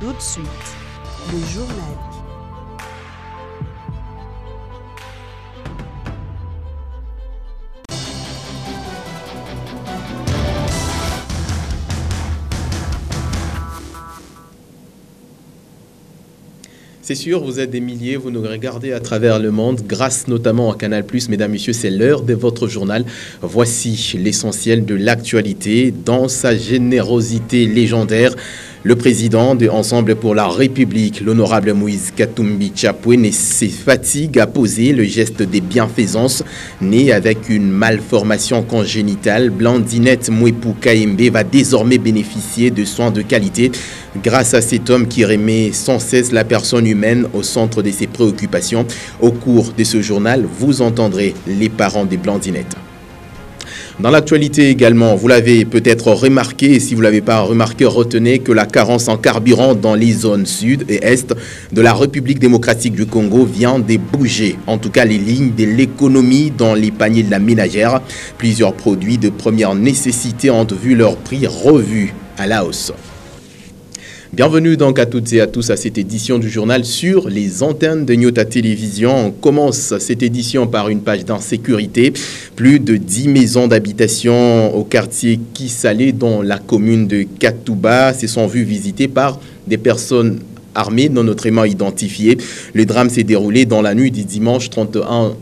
Tout de suite, le journal. C'est sûr, vous êtes des milliers, vous nous regardez à travers le monde, grâce notamment à Canal+. Mesdames, Messieurs, c'est l'heure de votre journal. Voici l'essentiel de l'actualité dans sa générosité légendaire. Le président de Ensemble pour la République, l'honorable Moïse Katumbi Chapwe, ne se fatigue à poser le geste des bienfaisances. Née avec une malformation congénitale, Blandinette Mwepu Kayembe va désormais bénéficier de soins de qualité grâce à cet homme qui remet sans cesse la personne humaine au centre de ses préoccupations. Au cours de ce journal, vous entendrez les parents des Blandinette. Dans l'actualité également, vous l'avez peut-être remarqué, et si vous ne l'avez pas remarqué, retenez que la carence en carburant dans les zones sud et est de la République démocratique du Congo vient de bouger. En tout cas, les lignes de l'économie dans les paniers de la ménagère. Plusieurs produits de première nécessité ont vu leur prix revu à la hausse. Bienvenue donc à toutes et à tous à cette édition du journal sur les antennes de Nyota Télévision. On commence cette édition par une page d'insécurité. Plus de 10 maisons d'habitation au quartier Kisale dans la commune de Katouba se sont vues visitées par des personnes armées non autrement identifiées. Le drame s'est déroulé dans la nuit du dimanche 31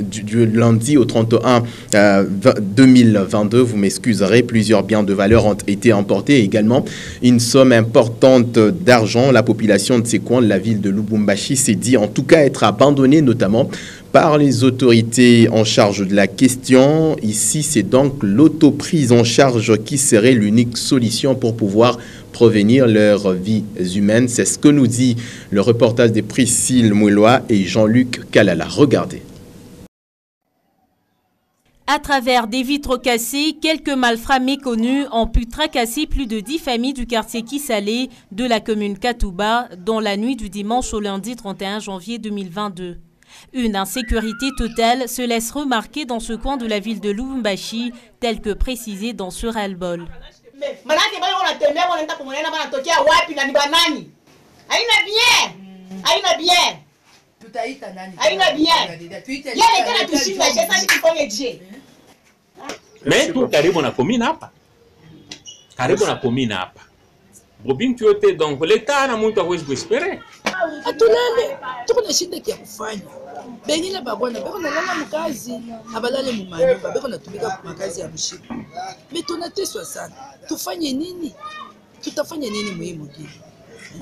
du lundi au 31 2022. Vous m'excuserez, plusieurs biens de valeur ont été emportés. Également, une somme importante d'argent. La population de ces coins de la ville de Lubumbashi s'est dit en tout cas être abandonnée, notamment par les autorités en charge de la question. Ici, c'est donc l'autoprise en charge qui serait l'unique solution pour pouvoir prévenir leurs vies humaines. C'est ce que nous dit le reportage de Priscille Mouelois et Jean-Luc Kalala. Regardez. À travers des vitres cassées, quelques malfrats méconnus ont pu tracasser plus de 10 familles du quartier Kisale de la commune Katouba dans la nuit du dimanche au lundi 31 janvier 2022. Une insécurité totale se laisse remarquer dans ce coin de la ville de Lubumbashi, tel que précisé dans ce ras-le-bol. Mais tu karibu na komina hapa. Karibu na komina hapa. Bobintu yote donc leta na muntu hawezi kuespere. Atulale tuko na shida ya kufanya. Bengine babona beko nalala mkazi, abalale mu manyumba, beko natumika kwa makazi ya mshipa. Mais tunateswa sana. Tufanye nini? Tutafanya nini muhimu gani?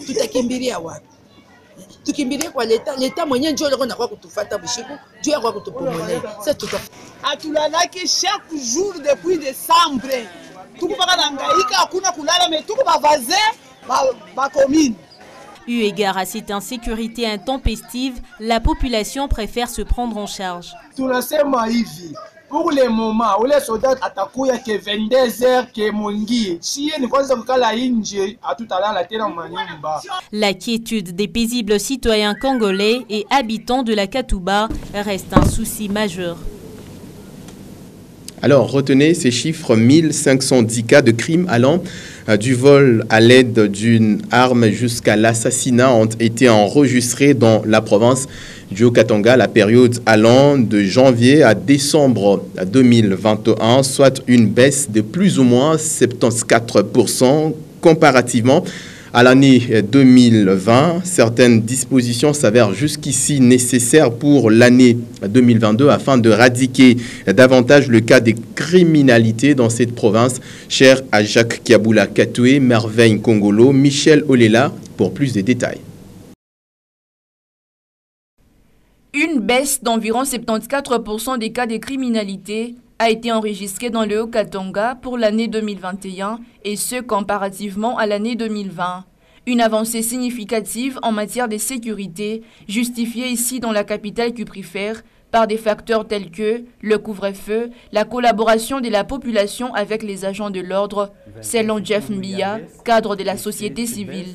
Tutakimbilia wapi? Tukimbilie kwa leta mwenyewe ndio leko na kwa kutufuata bushiku, ndio ya kwa kutupomolea. Sasa atulalaki chaque jour depuis décembre. Tuko paka nangaika hakuna kulala mais tuko bavaze ba commune. Eu égard à cette insécurité intempestive, la population préfère se prendre en charge. Tunasema hivi, pour le moment, où les soldats atakuya ke 22h ke mungi, si ni kwanza kukala nje atutalala tena manyumba. L'inquiétude des paisibles citoyens congolais et habitants de la Katouba reste un souci majeur. Alors, retenez ces chiffres, 1510 cas de crimes allant du vol à l'aide d'une arme jusqu'à l'assassinat ont été enregistrés dans la province du Haut-Katanga, la période allant de janvier à décembre 2021, soit une baisse de plus ou moins 74% comparativement à l'année 2020. Certaines dispositions s'avèrent jusqu'ici nécessaires pour l'année 2022 afin de éradiquer davantage le cas de criminalité dans cette province. Cher à Jacques Kiaboula Katoué, Merveille Congolo, Michel Olela pour plus de détails. Une baisse d'environ 74% des cas de criminalité a été enregistrée dans le Haut-Katanga pour l'année 2021 et ce comparativement à l'année 2020. Une avancée significative en matière de sécurité, justifiée ici dans la capitale cuprifère par des facteurs tels que le couvre-feu, la collaboration de la population avec les agents de l'ordre, selon Jeff Mbia, cadre de la société civile.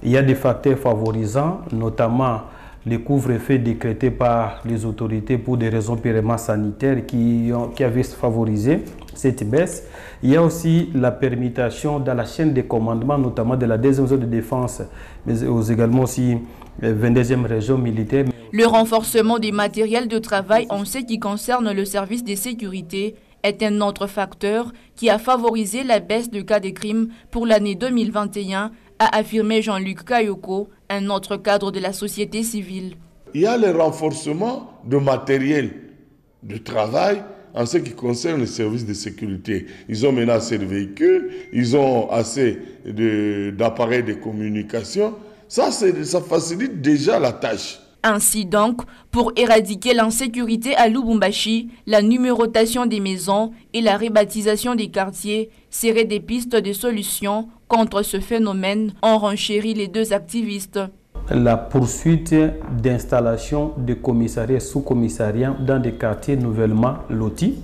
Il y a des facteurs favorisants, notamment le couvre-feu décrété par les autorités pour des raisons purement sanitaires qui avaient favorisé cette baisse. Il y a aussi la permutation dans la chaîne de commandement, notamment de la deuxième zone de défense, mais également aussi 22e région militaire. Le renforcement des matériels de travail en ce qui concerne le service de sécurité est un autre facteur qui a favorisé la baisse de cas de crimes pour l'année 2021, a affirmé Jean-Luc Kayoko, un autre cadre de la société civile. Il y a le renforcement de matériel de travail en ce qui concerne les services de sécurité. Ils ont maintenant assez de véhicules, ils ont assez d'appareils de communication. Ça facilite déjà la tâche. Ainsi donc, pour éradiquer l'insécurité à Lubumbashi, la numérotation des maisons et la rebaptisation des quartiers seraient des pistes de solutions contre ce phénomène, ont renchéri les deux activistes. La poursuite d'installation de commissariats sous-commissariats dans des quartiers nouvellement lotis,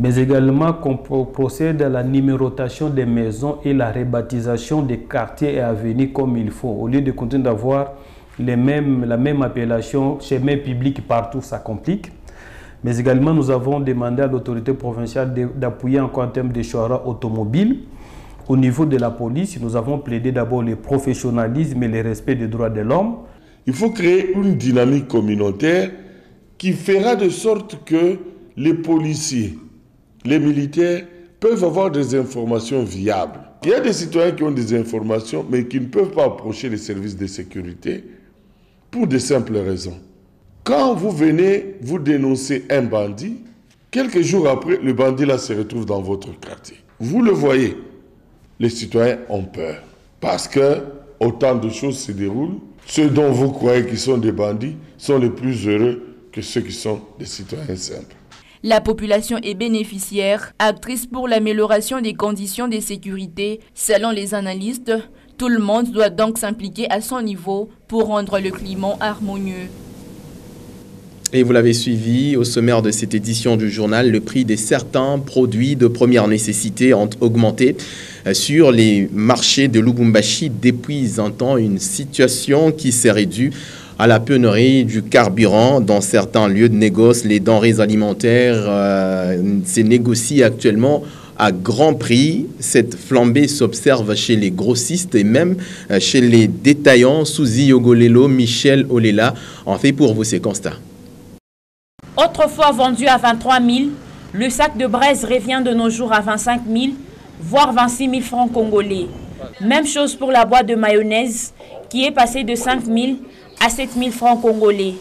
mais également qu'on procède à la numérotation des maisons et la rebaptisation des quartiers et avenues comme il faut, au lieu de continuer d'avoir la même appellation, chemin public partout, ça complique. Mais également, nous avons demandé à l'autorité provinciale d'appuyer encore en termes de choix automobiles. Au niveau de la police, nous avons plaidé d'abord le professionnalisme et le respect des droits de l'homme. Il faut créer une dynamique communautaire qui fera de sorte que les policiers, les militaires peuvent avoir des informations viables. Il y a des citoyens qui ont des informations, mais qui ne peuvent pas approcher les services de sécurité pour de simples raisons. Quand vous venez vous dénoncer un bandit, quelques jours après, le bandit là se retrouve dans votre quartier. Vous le voyez, les citoyens ont peur parce que autant de choses se déroulent. Ceux dont vous croyez qu'ils sont des bandits sont les plus heureux que ceux qui sont des citoyens simples. La population est bénéficiaire, actrice pour l'amélioration des conditions de sécurité. Selon les analystes, tout le monde doit donc s'impliquer à son niveau pour rendre le climat harmonieux. Et vous l'avez suivi, au sommaire de cette édition du journal, le prix de certains produits de première nécessité ont augmenté sur les marchés de Lubumbashi depuis un temps, une situation qui serait due à la pénurie du carburant dans certains lieux de négoce. Les denrées alimentaires se négocient actuellement à grand prix. Cette flambée s'observe chez les grossistes et même chez les détaillants. Suzy Yogolelo, Michel Olela ont fait pour vous ces constats. Autrefois vendu à 23 000, le sac de braise revient de nos jours à 25 000, voire 26 000 francs congolais. Même chose pour la boîte de mayonnaise qui est passée de 5 000 à 7 000 francs congolais.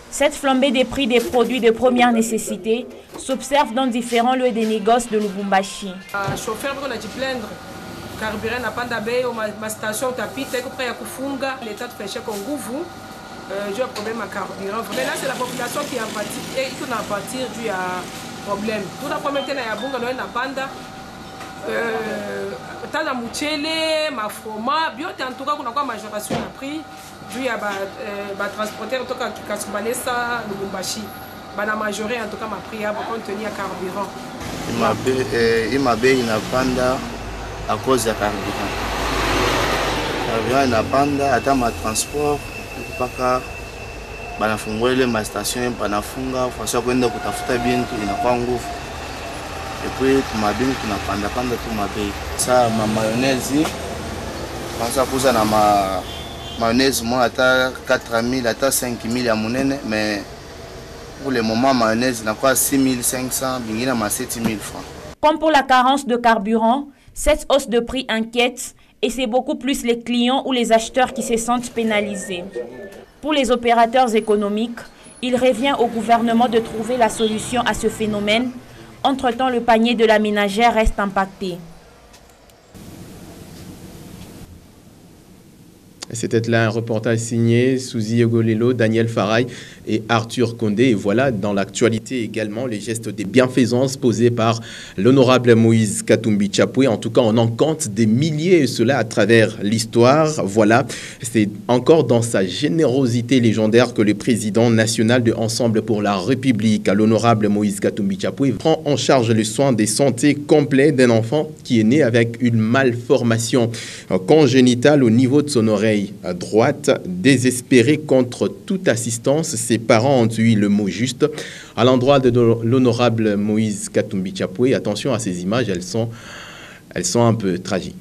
Cette flambée des prix des produits de première nécessité s'observe dans différents lieux des négoces de Lubumbashi. Chauffeur on a dit plaindre, carburant n'a pas d'abé, ma station tapis, t'es prêt à kufunga, l'état de pêcher qu'on gouvou. J'ai un problème à carburant. Maintenant, c'est la population qui a bâti et qui n'a bâti dû à problème. Tout la première fois, il y a bunga na banda. Tana muchele, ma froma, bien en tout cas, on a quoi majoration à prix dû à transporter en tout cas Kasubanesa, Lubumbashi. Bana majoré en tout cas ma prix à compte tenu à carburant. Il m'a payé na banda à cause de carburant. Carburant na banda, attends ma transport. Paka banafungua ma station banafunga fasi kwenda kutafuta bintu inakuwa nguvu epi tumabini tunapanda tu mabei sa ma mayonnaise kwanza kuza na mayonnaise moi ata 4000 ata 5000 ya munene mais pour le moment mayonnaise inakuwa 6500 bingine ma 7000 francs. Comme pour la carence de carburant, cette hausse de prix inquiète et c'est beaucoup plus les clients ou les acheteurs qui se sentent pénalisés. Pour les opérateurs économiques, il revient au gouvernement de trouver la solution à ce phénomène. Entre-temps, le panier de la ménagère reste impacté. C'était là un reportage signé Suzy Yogolelo, Daniel Faray et Arthur Condé. Et voilà, dans l'actualité également, les gestes de bienfaisance posés par l'honorable Moïse Katumbi Chapwe. En tout cas, on en compte des milliers, et cela à travers l'histoire. Voilà, c'est encore dans sa générosité légendaire que le président national de Ensemble pour la République, l'honorable Moïse Katumbi Chapwe, prend en charge le soin de santé complet d'un enfant qui est né avec une malformation congénitale au niveau de son oreille. oreille droite. Désespérés contre toute assistance, ses parents ont eu le mot juste à l'endroit de l'honorable Moïse Katumbi Tchapoué. Attention à ces images, elles sont un peu tragiques.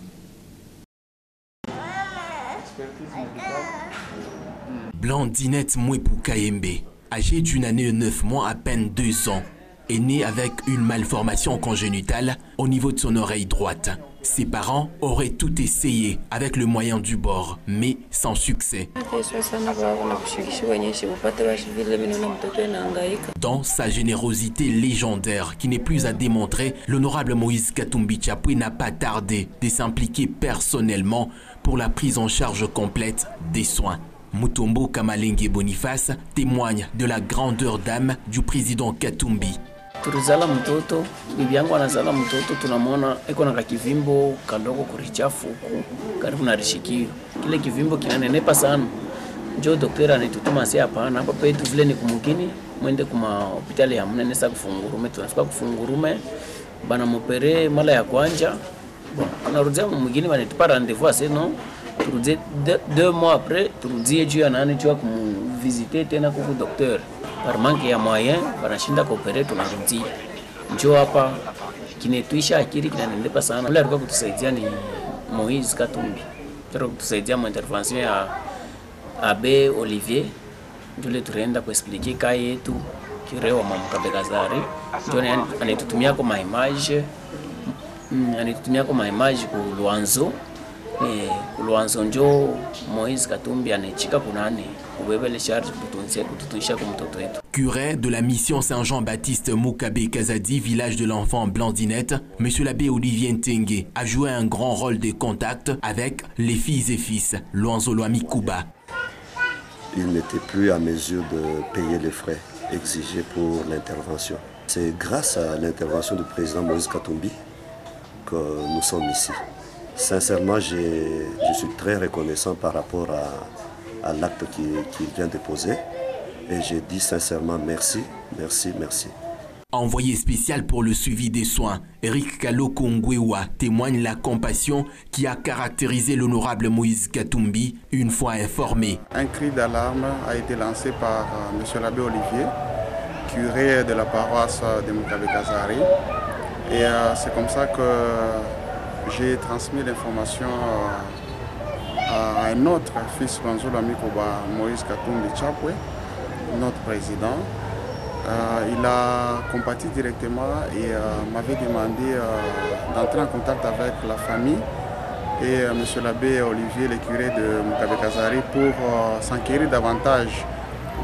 Blandinette Mouepou Kayembe, âgée d'une année et 9 mois, à peine 2 ans, est née avec une malformation congénitale au niveau de son oreille droite. Ses parents auraient tout essayé avec le moyen du bord, mais sans succès. Dans sa générosité légendaire, qui n'est plus à démontrer, l'honorable Moïse Katumbi Tchapoué n'a pas tardé de s'impliquer personnellement pour la prise en charge complète des soins. Mutombo Kamalengue Boniface témoigne de la grandeur d'âme du président Katumbi. Tulizala mtoto, bibi yangu anazala mtoto, tunamwona eko na kivimbo kadogo kurichafu karibu na rishikio. Kile kivimbo kinanenepa sana. Njoo daktari anitutuma sasa hapana, hapa petu vile ni kumukini, mwende kuma hospitali ya Mnenesa kufungurume, tunafika kufungurume bana mopere mala ya kwanja. Bon, anarudia mwingine wanatupa rendez-vous à non. Turudie 2 mois après, turudie juu ya nani juu kumvisiter tena kuku docteur. Par manque ya moyen, banashinda koopere tunarudi. Njoo hapa kinetuisha akili kinanendepa sana. Yule alikuwa kutusaidia ni Moïse Katumbi. Tero kutusaidia mu intervention ya Abbé Olivier. Njoo tulienda kuexpliquer kai yetu kirewa mama Kabekazari. Njoo anitutumia kwa image. Anitutumia kwa image ku Luanzo. Luanzo njoo Moïse Katumbi anechika kunani kubebele charge kututunisha kwa mtoto wetu. Curé de la mission Saint-Jean-Baptiste Mukabe Kazadi, village de l'enfant Blandinette, Monsieur l'abbé Olivier Ntengue a joué un grand rôle de contact avec les filles et fils Luanzo Loami Kuba. Il n'était plus à mesure de payer les frais exigés pour l'intervention. C'est grâce à l'intervention du président Moïse Katumbi que nous sommes ici. Sincèrement, je suis très reconnaissant par rapport à l'acte qu'il vient de poser. Et je dis sincèrement merci, merci, merci. Envoyé spécial pour le suivi des soins, Eric Kaloko Ngwewa témoigne la compassion qui a caractérisé l'honorable Moïse Katumbi une fois informé. Un cri d'alarme a été lancé par M. l'abbé Olivier, curé de la paroisse de Mukabekazari. Et c'est comme ça que j'ai transmis l'information à un autre fils Luanzo Loami Kuba, Moïse Katumbi Tchapoué, notre président. Il a compati directement et m'avait demandé d'entrer en contact avec la famille et M. l'abbé Olivier, le curé de Mukabekazari, pour s'enquérir davantage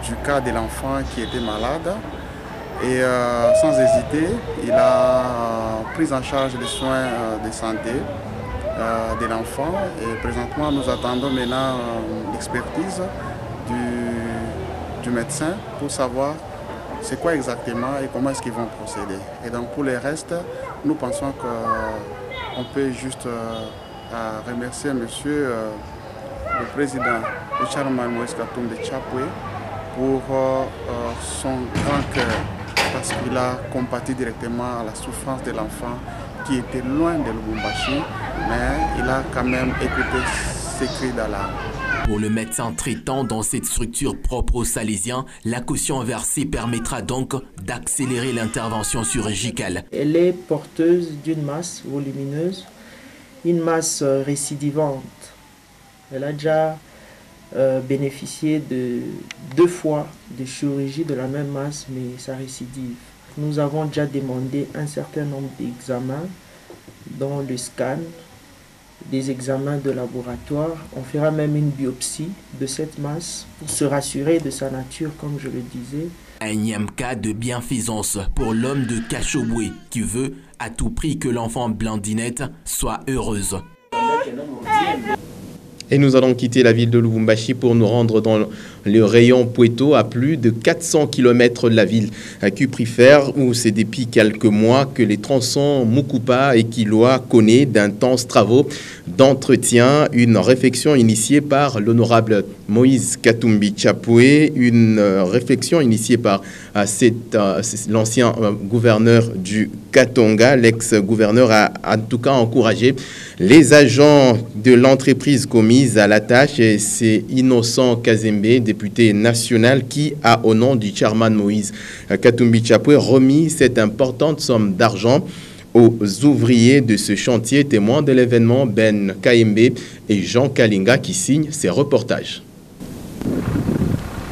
du cas de l'enfant qui était malade. Et sans hésiter, il a pris en charge les soins de santé de l'enfant. Et présentement, nous attendons maintenant l'expertise du médecin pour savoir c'est quoi exactement et comment est-ce qu'ils vont procéder. Et donc pour le reste, nous pensons qu'on peut juste remercier monsieur le président le chairman Moïse Katumbi Tchapoué pour son grand cœur, parce qu'il a compati directement à la souffrance de l'enfant qui était loin de Lubumbashi, mais il a quand même écouté ses cris d'alarme. Pour le médecin traitant dans cette structure propre aux Salésiens, la caution versée permettra donc d'accélérer l'intervention chirurgicale. Elle est porteuse d'une masse volumineuse, une masse récidivante. Elle a déjà bénéficié de 2 fois de chirurgie de la même masse, mais ça récidive. Nous avons déjà demandé un certain nombre d'examens, dont le scan, des examens de laboratoire. On fera même une biopsie de cette masse pour se rassurer de sa nature, comme je le disais. Un énième cas de bienfaisance pour l'homme de Kachoboué qui veut à tout prix que l'enfant Blandinette soit heureuse. Et nous allons quitter la ville de Lubumbashi pour nous rendre dans le rayon Pweto, à plus de 400 km de la ville cuprifère, où c'est depuis quelques mois que les tronçons Mukupa et Kiloa connaissent d'intenses travaux d'entretien. Une réflexion initiée par l'honorable Moïse Katumbi Tchapoué, une réflexion initiée par l'ancien gouverneur du Katanga. L'ex-gouverneur a en tout cas encouragé les agents de l'entreprise commise à la tâche, et c'est Innocent Kazembe, député national, qui a, au nom du chairman Moïse Katumbi Tchapoué, remis cette importante somme d'argent aux ouvriers de ce chantier. Témoins de l'événement, Ben Kaembe et Jean Kalinga qui signent ces reportages.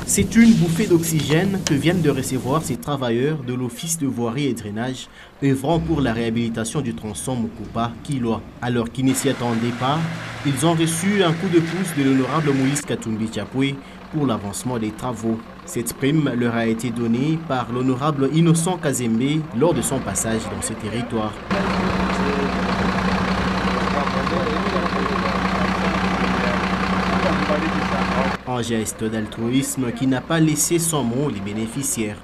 C'est une bouffée d'oxygène que viennent de recevoir ces travailleurs de l'Office de voirie et drainage œuvrant pour la réhabilitation du tronçon Mukupa Kilwa. Alors qu'ils ne s'y attendaient pas, ils ont reçu un coup de pouce de l'honorable Moïse Katumbi Tchapoué pour l'avancement des travaux. Cette prime leur a été donnée par l'honorable Innocent Kazembe lors de son passage dans ce territoire. Un geste d'altruisme qui n'a pas laissé sans mot les bénéficiaires.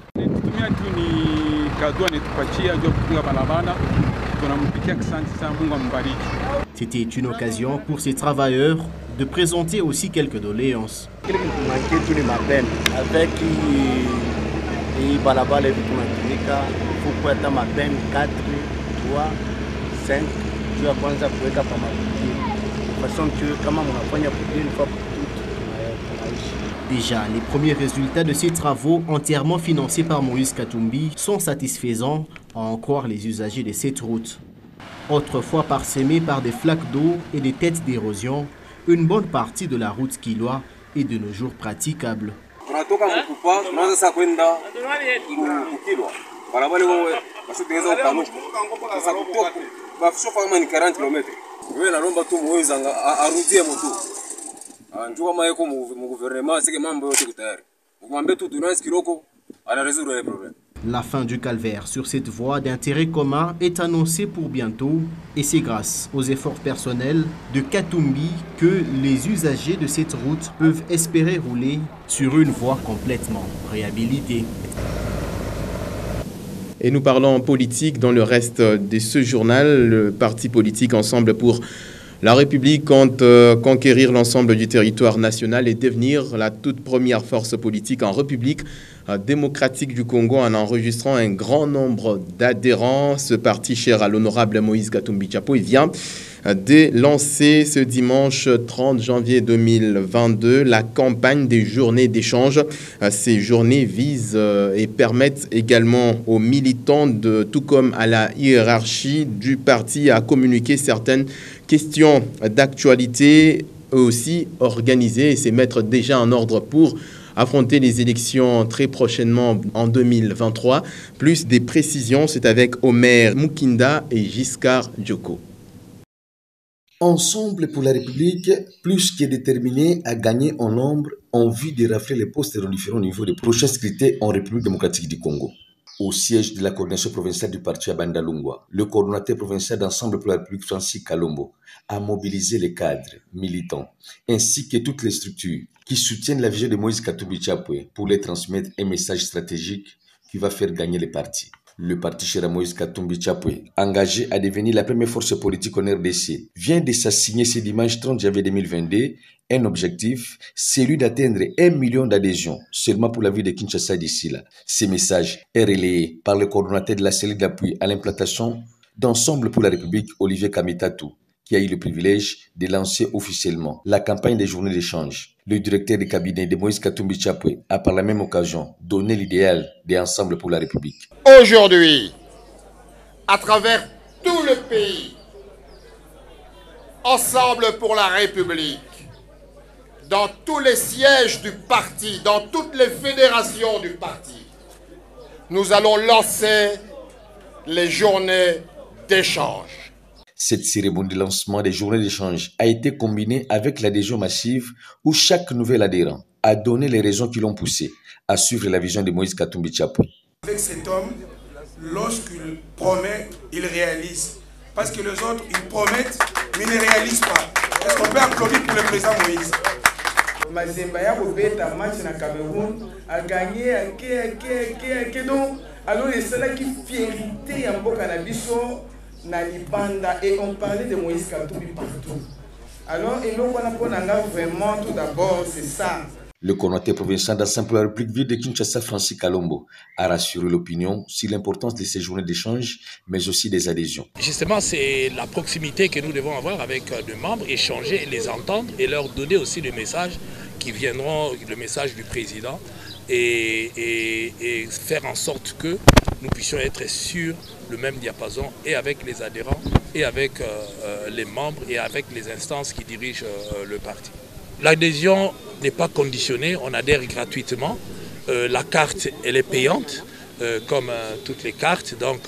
C'était une occasion pour ces travailleurs de présenter aussi quelques doléances. Avec balabala vitunatumika kukwata mapeni 4 3 5 juu ya kwanza kuweka pa mafuti façon que kama mnafanya pour une fois pour toutes. Déjà, les premiers résultats de ces travaux entièrement financés par Moïse Katumbi sont satisfaisants, à en croire les usagers de cette route. Autrefois parsemée par des flaques d'eau et des têtes d'érosion, une bonne partie de la route Kilwa est de nos jours praticable. Tunatoka Mukupa tunaanza sasa kwenda Kilwa. Barabara wewe basitengeneza upamoja. Sasa kutoka bafisho kama ni 40 km. Wewe naomba tu Moïse arudie moto. Njoo kama yeko mu gouvernement sike mambo yote tayari. Ukimwambia tu tunaweza kiroko ana résoudre les problèmes. La fin du calvaire sur cette voie d'intérêt commun est annoncée pour bientôt, et c'est grâce aux efforts personnels de Katumbi que les usagers de cette route peuvent espérer rouler sur une voie complètement réhabilitée. Et nous parlons politique dans le reste de ce journal. Le parti politique Ensemble pour la République compte conquérir l'ensemble du territoire national et devenir la toute première force politique en République démocratique du Congo en enregistrant un grand nombre d'adhérents. Ce parti cher à l'honorable Moïse Katumbi Tchapoué vient de lancer ce dimanche 30 janvier 2022 la campagne des journées d'échange. Ces journées visent et permettent également aux militants, tout comme à la hiérarchie du parti, à communiquer certaines questions d'actualité, aussi organiser et se mettre déjà en ordre pour affronter les élections très prochainement en 2023. Plus des précisions, c'est avec Omer Mukinda et Giscard Djoko. Ensemble pour la République, plus que déterminé à gagner en nombre, en vue de rafler les postes dans différents niveaux des prochains scrutés en République démocratique du Congo. Au siège de la coordination provinciale du parti à Bandalungwa, le coordonnateur provincial d'Ensemble pour la République, Francis Kalombo, a mobilisé les cadres, militants, ainsi que toutes les structures qui soutiennent la vision de Moïse Katumbi Tchapoué pour les transmettre un message stratégique qui va faire gagner les partis. Le parti cher à Moïse Katumbi Tchapoué, engagé à devenir la première force politique en RDC, vient de s'assigner ce dimanche 30 janvier 2022 un objectif, celui d'atteindre 1 million d'adhésions seulement pour la ville de Kinshasa d'ici là. Ce message est relayé par le coordonnateur de la cellule d'appui à l'implantation d'Ensemble pour la République, Olivier Kamitatou, qui a eu le privilège de lancer officiellement la campagne des journées d'échange. Le directeur du cabinet de Moïse Katumbi Tchapoué a par la même occasion donné l'idéal d'Ensemble pour la République. Aujourd'hui, à travers tout le pays, Ensemble pour la République, dans tous les sièges du parti, dans toutes les fédérations du parti, nous allons lancer les journées d'échange. Cette cérémonie de lancement des journées d'échange a été combinée avec l'adhésion massive où chaque nouvel adhérent a donné les raisons qui l'ont poussé à suivre la vision de Moïse Katumbi Tchapoué. Avec cet homme, lorsqu'il promet, il réalise. Parce que les autres, ils promettent, mais ils ne réalisent pas. Est-ce qu'on peut applaudir pour le président Moïse? Mazemba ya kobeta match na Cameroun a gagné donc alors c'est là qui fierté ya mboka na biso na libanda et on parlait de Moïse Katumbi partout. Alors, et donc, on a vraiment, tout d'abord, c'est ça. Le coordonnateur provincial d'Assemblée pour la République ville de Kinshasa, Francis Kalombo, a rassuré l'opinion sur l'importance de ces journées d'échange, mais aussi des adhésions. Justement, c'est la proximité que nous devons avoir avec nos membres, échanger, les entendre et leur donner aussi le message qui viendront, le message du président, et faire en sorte que nous puissions être sur le même diapason et avec les adhérents, et avec les membres, et avec les instances qui dirigent le parti. L'adhésion n'est pas conditionnée, on adhère gratuitement. La carte, elle est payante, comme toutes les cartes. Donc,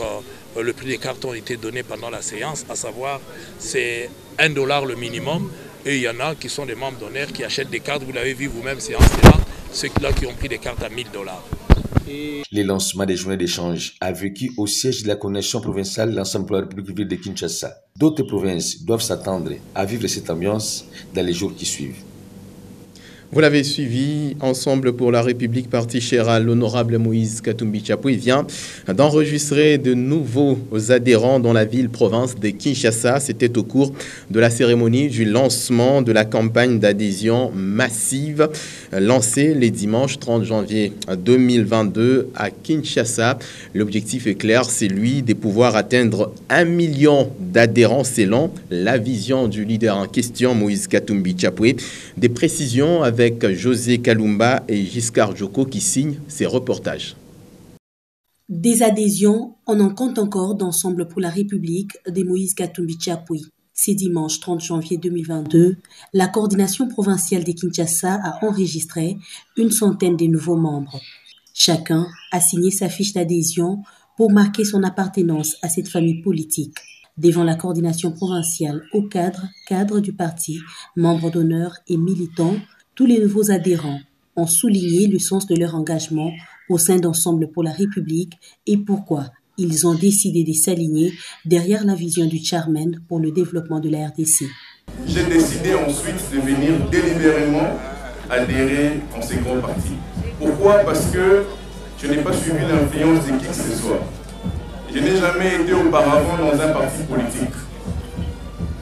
le prix des cartes ont été donnés pendant la séance, à savoir, c'est $1 le minimum. Et il y en a qui sont des membres d'honneur qui achètent des cartes. Vous l'avez vu vous-même, séance-là, ceux-là qui ont pris des cartes à $1000. Les lancements des journées d'échange a vécu au siège de la coordination provinciale l'Assemblée pour la République ville de Kinshasa. D'autres provinces doivent s'attendre à vivre cette ambiance dans les jours qui suivent. Vous l'avez suivi, Ensemble pour la République, parti cher à l'honorable Moïse Katumbi Tchapoué vient d'enregistrer de nouveaux adhérents dans la ville-province de Kinshasa. C'était au cours de la cérémonie du lancement de la campagne d'adhésion massive lancée les dimanches 30 janvier 2022 à Kinshasa. L'objectif est clair, c'est lui de pouvoir atteindre 1 million d'adhérents selon la vision du leader en question, Moïse Katumbi Tchapoué. Des précisions avec José Kalumba et Giscard Joko qui signent ces reportages. Des adhésions, on en compte encore d'Ensemble pour la République de Moïse Katumbi Tchapoué. C'est dimanche 30 janvier 2022, la coordination provinciale de Kinshasa a enregistré une centaine de nouveaux membres. Chacun a signé sa fiche d'adhésion pour marquer son appartenance à cette famille politique. Devant la coordination provinciale aux cadres du parti, membres d'honneur et militants, tous les nouveaux adhérents ont souligné le sens de leur engagement au sein d'Ensemble pour la République et pourquoi ils ont décidé de s'aligner derrière la vision du chairman pour le développement de la RDC. J'ai décidé ensuite de venir délibérément adhérer en ces grands partis. Pourquoi? Parce que je n'ai pas suivi l'influence de qui que ce soit. Je n'ai jamais été auparavant dans un parti politique.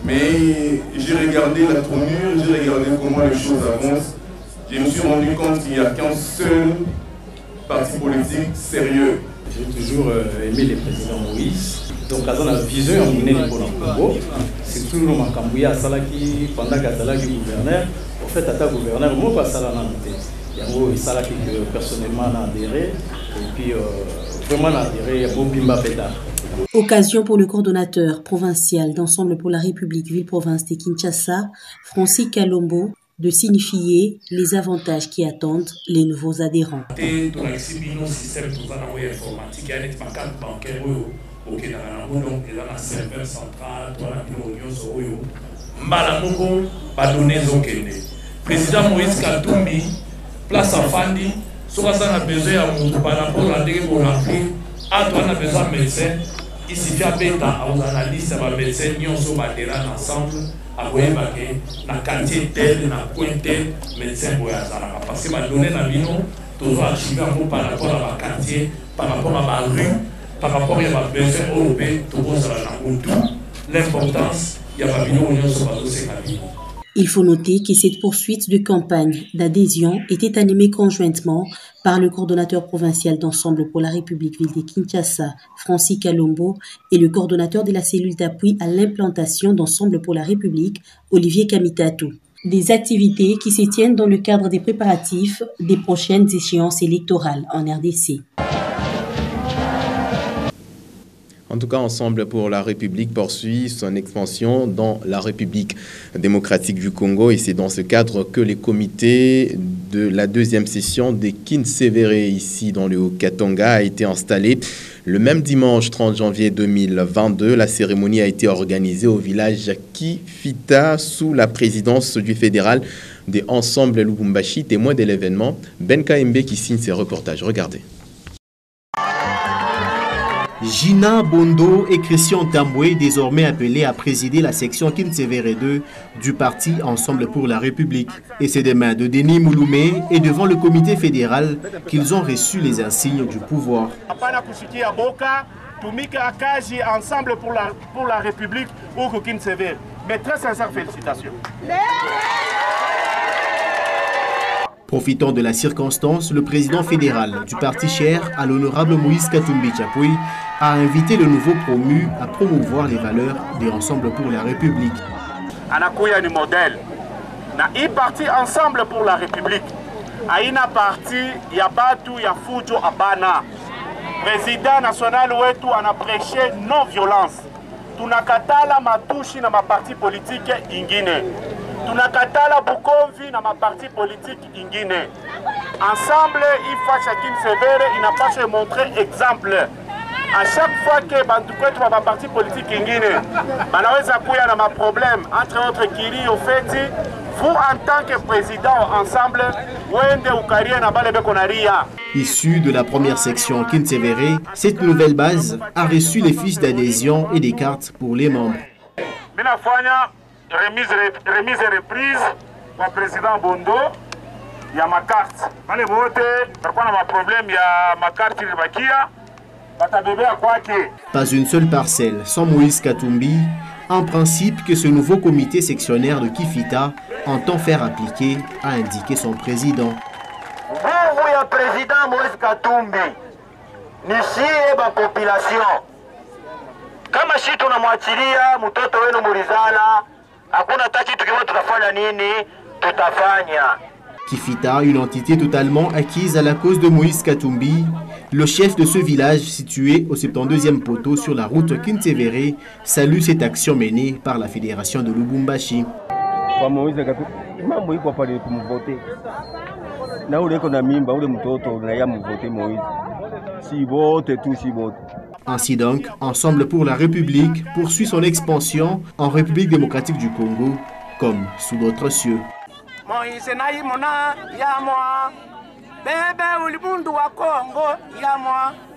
Mais j'ai regardé la tournure, j'ai regardé comment les choses avancent. Je me suis rendu compte qu'il n'y a qu'un seul parti politique sérieux. J'ai toujours aimé le président Moïse. Donc, à la vision en Guinée pour le Congo, c'est toujours ma cambouya salaki pendant que salaki gouverneur. En fait, à ta gouverneur, moi pas ça là il y a un salaki que personnellement n'a adhéré et puis vraiment n'a adhéré à Bobimba Peta. Occasion pour le coordonnateur provincial d'Ensemble pour la République ville-province de Kinshasa, Francis Kalombo, de signifier les avantages qui attendent les nouveaux adhérents. Président Moïse Katumbi, place à Fandi, soit ça a besoin à par rapport à des Antoine a besoin de médecin, il suffit à bêta aux analystes, à médecin, nous sommes ensemble, à Boyebake, dans le quartier tel, dans le coin tel, médecin Boyazara. Parce que ma donnée n'a pas toujours archivé par rapport à ma quartier, par rapport à ma rue, par rapport à ma besoin européen, tout l'importance, il y a pas de nous sommes pas. Il faut noter que cette poursuite de campagne d'adhésion était animée conjointement par le coordonnateur provincial d'Ensemble pour la République ville de Kinshasa, Francis Kalombo, et le coordonnateur de la cellule d'appui à l'implantation d'Ensemble pour la République, Olivier Kamitatou. Des activités qui se tiennent dans le cadre des préparatifs des prochaines échéances électorales en RDC. En tout cas, Ensemble pour la République poursuit son expansion dans la République démocratique du Congo et c'est dans ce cadre que les comités de la deuxième session des Kinsevere ici dans le Haut-Katanga a été installé. Le même dimanche 30 janvier 2022, la cérémonie a été organisée au village Kifita sous la présidence du fédéral des Ensemble Lubumbashi, témoin de l'événement. Ben Kaembe qui signe ses reportages. Regardez. Gina Bondo et Christian Tamboué, désormais appelés à présider la section Kinsevere 2 du parti Ensemble pour la République. Et c'est des mains de Denis Mouloumé et devant le comité fédéral qu'ils ont reçu les insignes du pouvoir. Ensemble pour la République ou Kinsevere. Mes très sincères félicitations. Profitant de la circonstance, le président fédéral du parti cher à l'honorable Moïse Katumbi Tchapoué a invité le nouveau promu à promouvoir les valeurs de Ensemble pour la République. Anakuya ni modèle. Na i parti Ensemble pour la République. Aina parti ya batu ya fujo abana. Président national wetu anaprêché non violence. Tunakatala matushi na maparti politique ingine. Tunakatala bukomvi na maparti politique ingine. Ensemble, ifa chacune sévère, il n'a pas montré exemple. À chaque fois que bantu kwetu ma parti politique ingine, banaweza kuya na ma problème entre autres kiri au fait, vous en tant que président Ensemble, wende ukaria na bale beko na ria. Issu de la première section Kinsevere, cette nouvelle base a reçu les fiches d'adhésion et des cartes pour les membres. Minafanya remise et reprise pour président Bondo, il y a ma carte. Allez voter, par contre ma problème, il y a ma carte qui rebakia. Pas une seule parcelle sans Moïse Katumbi, en principe que ce nouveau comité sectionnaire de Kifita entend faire appliquer, a indiqué son président. Vous, ya président Moïse Katumbi, nishi eba population. Kama shi tunamwachilia mtoto wenu Murizala, hakuna taki tukiwa tutafanya nini, tutafanya. Kifita, une entité totalement acquise à la cause de Moïse Katumbi, le chef de ce village situé au 72e poteau sur la route Kinsevere, salue cette action menée par la fédération de Lubumbashi. Ainsi donc, Ensemble pour la République poursuit son expansion en République démocratique du Congo, comme sous d'autres cieux.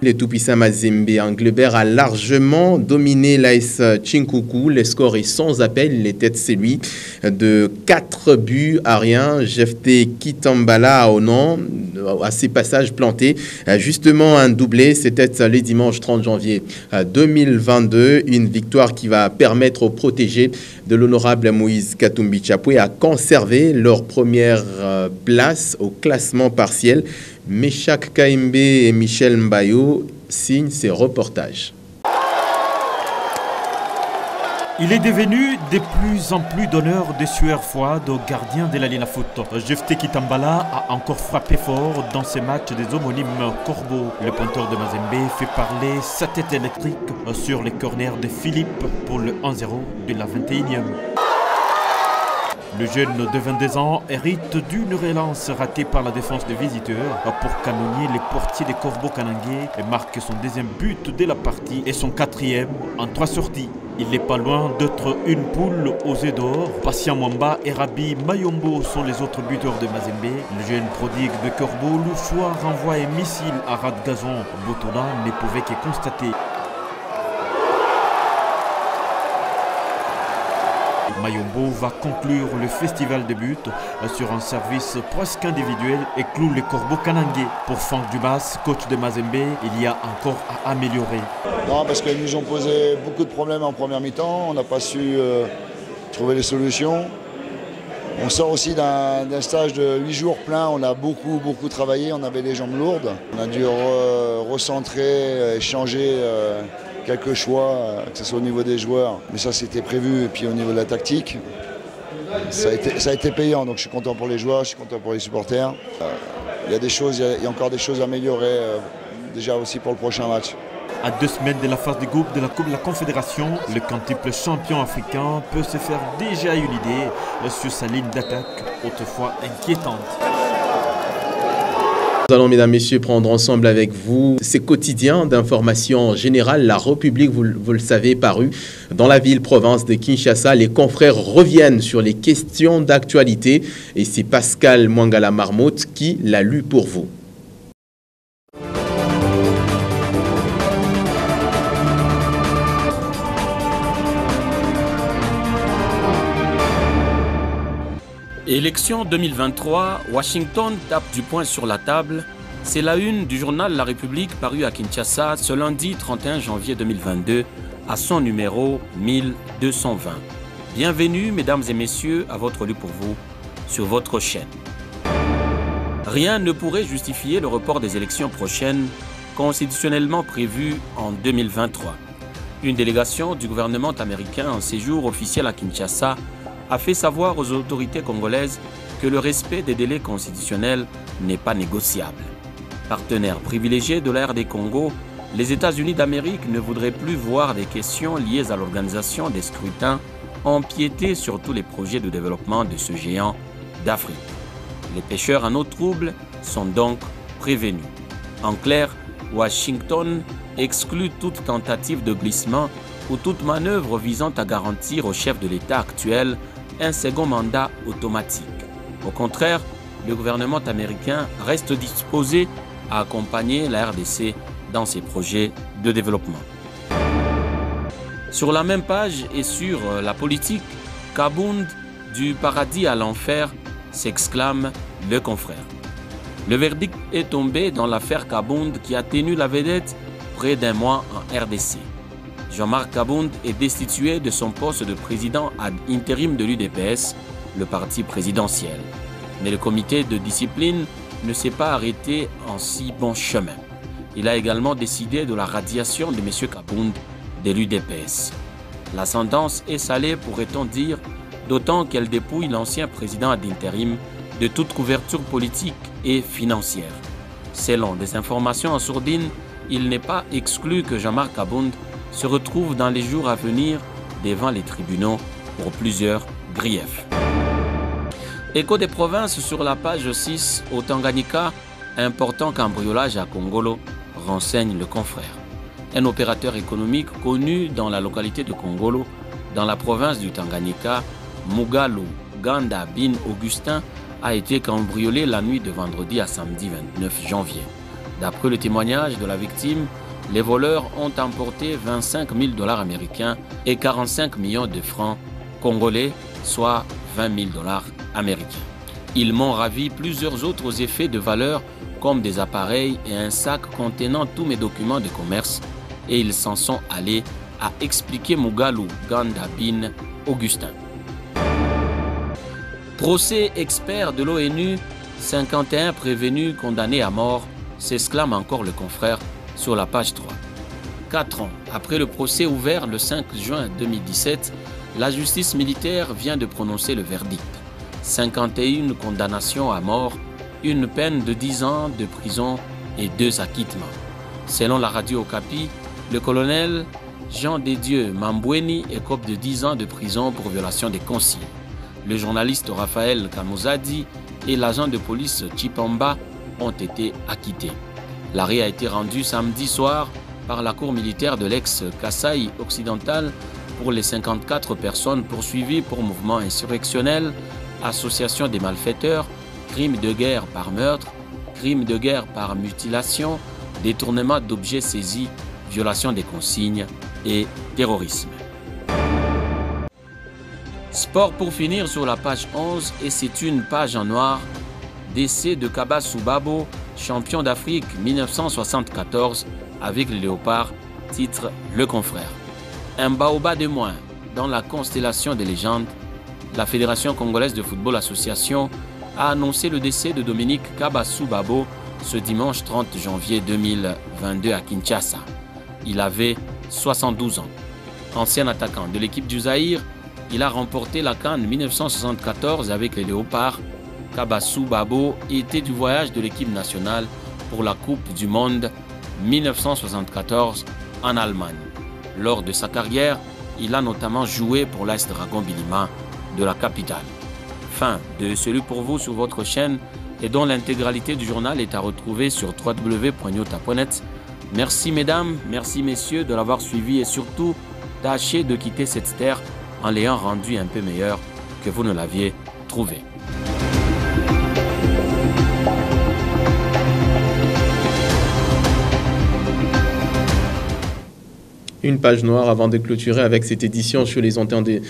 Le tout-puissant Mazembe Anglebert a largement dominé l'AS Chinkuku. Le score est sans appel. Il était celui de 4 buts à rien. Jefté Kitambala au nom, à ses passages plantés. Justement, un doublé. C'était le dimanche 30 janvier 2022. Une victoire qui va permettre aux protégés de l'honorable Moïse Katumbi Tchapoué à conserver leur première place au classement partiel. Meshak Kaimbe et Michel Mbayo signent ces reportages. Il est devenu de plus en plus d'honneur de sueur froide au gardien de la Lina Foot. Jefté Kitambala a encore frappé fort dans ce match des homonymes Corbeau. Le pointeur de Mazembe fait parler sa tête électrique sur les corners de Philippe pour le 1-0 de la 21e. Le jeune de 22 ans hérite d'une relance ratée par la défense des visiteurs pour canonnier les portiers des Corbeaux Kanangé et marque son deuxième but de la partie et son 4e en 3 sorties. Il n'est pas loin d'être une poule aux œufs d'or. Patient Mwamba et Rabi Mayombo sont les autres buteurs de Mazembe. Le jeune prodigue de Corbeau, le soir renvoie un missile à ras de gazon. Botola ne pouvait que constater. Mayombo va conclure le festival de buts sur un service presque individuel et cloue les Corbeaux Kanangé. Pour Franck Dubas, coach de Mazembe, il y a encore à améliorer. Non, parce qu'ils nous ont posé beaucoup de problèmes en première mi-temps. On n'a pas su trouver les solutions. On sort aussi d'un stage de 8 jours plein. On a beaucoup travaillé. On avait les jambes lourdes. On a dû recentrer, changer quelques choix, que ce soit au niveau des joueurs. Mais ça, c'était prévu. Et puis au niveau de la tactique, ça a été payant. Donc je suis content pour les joueurs, je suis content pour les supporters. Il y a encore des choses à améliorer, déjà aussi pour le prochain match. À 2 semaines de la phase de groupe de la Coupe de la Confédération, le quintuple champion africain peut se faire déjà une idée sur sa ligne d'attaque, autrefois inquiétante. Nous allons, mesdames, messieurs, prendre ensemble avec vous ces quotidiens d'information générale. La République, vous le savez, paru dans la ville-province de Kinshasa. Les confrères reviennent sur les questions d'actualité et c'est Pascal Mwangala Marmotte qui l'a lu pour vous. Élection 2023, Washington tape du poing sur la table. C'est la une du journal La République paru à Kinshasa ce lundi 31 janvier 2022 à son numéro 1220. Bienvenue, mesdames et messieurs, à votre lu pour vous, sur votre chaîne. Rien ne pourrait justifier le report des élections prochaines, constitutionnellement prévues en 2023. Une délégation du gouvernement américain en séjour officiel à Kinshasa a fait savoir aux autorités congolaises que le respect des délais constitutionnels n'est pas négociable. Partenaire privilégié de la RD Congo, les États-Unis d'Amérique ne voudraient plus voir des questions liées à l'organisation des scrutins empiéter sur tous les projets de développement de ce géant d'Afrique. Les pêcheurs en eau trouble sont donc prévenus. En clair, Washington exclut toute tentative de glissement ou toute manœuvre visant à garantir au chef de l'État actuel un second mandat automatique. Au contraire, le gouvernement américain reste disposé à accompagner la RDC dans ses projets de développement. Sur la même page et sur la politique, Kabound, du paradis à l'enfer, s'exclame le confrère. Le verdict est tombé dans l'affaire Kabound qui a tenu la vedette près d'un mois en RDC. Jean-Marc Kabound est destitué de son poste de président ad intérim de l'UDPS, le parti présidentiel. Mais le comité de discipline ne s'est pas arrêté en si bon chemin. Il a également décidé de la radiation de M. Kabound de l'UDPS. La sentence est salée, pourrait-on dire, d'autant qu'elle dépouille l'ancien président ad intérim de toute couverture politique et financière. Selon des informations en sourdine, il n'est pas exclu que Jean-Marc Kabound se retrouve dans les jours à venir devant les tribunaux pour plusieurs griefs. Écho des provinces sur la page 6 au Tanganyika, important cambriolage à Kongolo, renseigne le confrère. Un opérateur économique connu dans la localité de Kongolo, dans la province du Tanganyika, Mugalu Ganda Bin Augustin, a été cambriolé la nuit de vendredi à samedi 29 janvier. D'après le témoignage de la victime, les voleurs ont emporté 25 000 $ américains et 45 millions de francs congolais, soit 20 000 $ américains. Ils m'ont ravi plusieurs autres effets de valeur comme des appareils et un sac contenant tous mes documents de commerce et ils s'en sont allés, a expliqué Mugalu Ganda Bin Augustin. Procès expert de l'ONU, 51 prévenus condamnés à mort, s'exclame encore le confrère sur la page 3. 4 ans après le procès ouvert le 5 juin 2017, la justice militaire vient de prononcer le verdict. 51 condamnations à mort, une peine de 10 ans de prison et 2 acquittements. Selon la radio Okapi, le colonel Jean Dédieu Mambweni écope de 10 ans de prison pour violation des consignes. Le journaliste Raphaël Kamuzadi et l'agent de police Chipamba ont été acquittés. L'arrêt a été rendu samedi soir par la cour militaire de l'ex-Kasaï occidental pour les 54 personnes poursuivies pour mouvement insurrectionnel, association des malfaiteurs, crimes de guerre par meurtre, crimes de guerre par mutilation, détournement d'objets saisis, violation des consignes et terrorisme. Sport pour finir sur la page 11 et c'est une page en noir. Décès de Kaba Soubabo, champion d'Afrique 1974 avec les Léopards, titre Le Confrère. Un baobab de moins dans la constellation des légendes, la Fédération congolaise de football association a annoncé le décès de Dominique Kaba Soubabo ce dimanche 30 janvier 2022 à Kinshasa. Il avait 72 ans. Ancien attaquant de l'équipe du Zaïre, il a remporté la CAN 1974 avec les Léopards. Kaba Soubabo était du voyage de l'équipe nationale pour la Coupe du Monde 1974 en Allemagne. Lors de sa carrière, il a notamment joué pour l'AS Dragon Bilima de la capitale. Fin de celui pour vous sur votre chaîne et dont l'intégralité du journal est à retrouver sur www.nyota.net. Merci mesdames, merci messieurs de l'avoir suivi et surtout, tâchez de quitter cette terre en l'ayant rendu un peu meilleur que vous ne l'aviez trouvé. Une page noire avant de clôturer avec cette édition sur les antennes de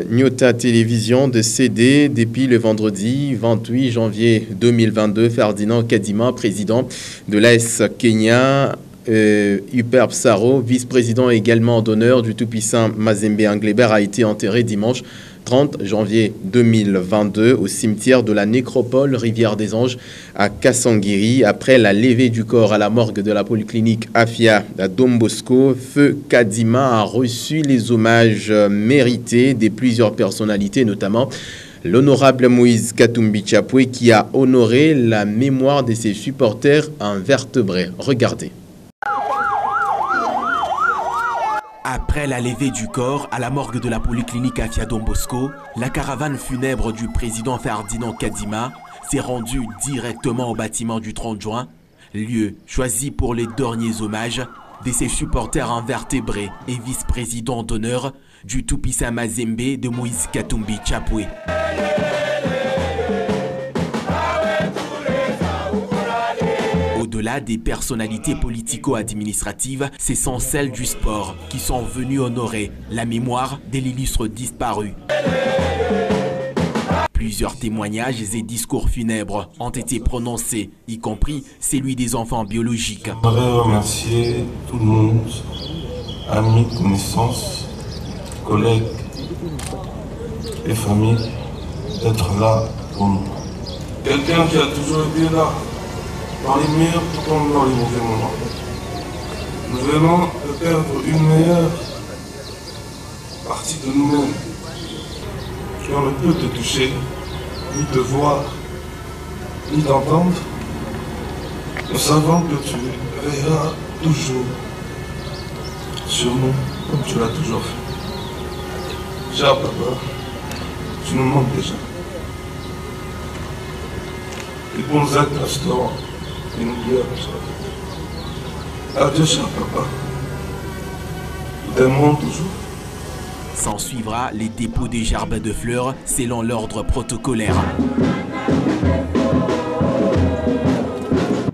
Nyota Télévision de CD depuis le vendredi 28 janvier 2022. Ferdinand Kadima, président de l'AS Kenya, Huper Psaro, vice-président également d'honneur du tout-puissant Mazembe Anglebert, a été enterré dimanche 30 janvier 2022 au cimetière de la nécropole Rivière des Anges à Kasangiri. Après la levée du corps à la morgue de la polyclinique Afia à Don Bosco, Feu Kadima a reçu les hommages mérités de plusieurs personnalités, notamment l'honorable Moïse Katumbi Chapwe qui a honoré la mémoire de ses supporters invertébrés. Regardez. Après la levée du corps à la morgue de la polyclinique Afia Don Bosco, la caravane funèbre du président Ferdinand Kadima s'est rendue directement au bâtiment du 30 juin, lieu choisi pour les derniers hommages de ses supporters invertébrés et vice-président d'honneur du tout-puissant Mazembe de Moïse Katumbi Chapwe. Au-delà des personnalités politico-administratives, ce sont celles du sport qui sont venues honorer la mémoire de l'illustre disparu. Plusieurs témoignages et discours funèbres ont été prononcés, y compris celui des enfants biologiques. Je voudrais remercier tout le monde, amis, connaissances, collègues et familles, d'être là pour nous. Quelqu'un qui a toujours été là, dans les meilleurs comme dans les mauvais moments. Nous venons de perdre une meilleure partie de nous-mêmes, qui on ne peut te toucher, ni te voir, ni t'entendre. Nous savons que tu veilleras toujours sur nous, comme tu l'as toujours fait. Cher papa, tu nous manques déjà. Les bons actes resteront. Adieu, cher papa. Nous t'aimerons toujours. S'en suivra les dépôts des gerbes de fleurs selon l'ordre protocolaire.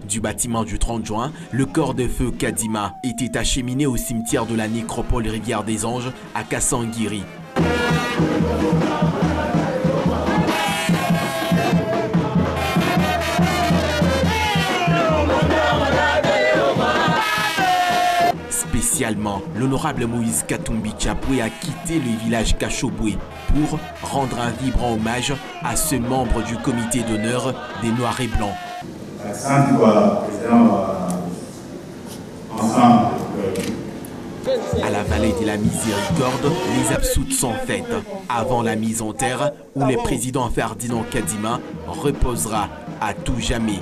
Du bâtiment du 30 juin, le corps de feu Kadima était acheminé au cimetière de la nécropole Rivière des Anges à Kasangiri. Spécialement, l'honorable Moïse Katumbi Chapwe a quitté le village Kachobwe pour rendre un vibrant hommage à ce membre du comité d'honneur des Noirs et Blancs. À la vallée de la Miséricorde, les absoutes sont faites avant la mise en terre où le président Ferdinand Kadima reposera à tout jamais.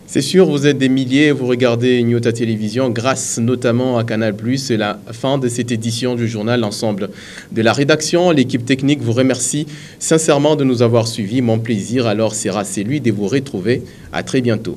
C'est sûr, vous êtes des milliers, vous regardez Nyota Télévision grâce notamment à Canal+. C'est la fin de cette édition du journal. L'ensemble de la rédaction, l'équipe technique vous remercie sincèrement de nous avoir suivis. Mon plaisir alors sera celui de vous retrouver. À très bientôt.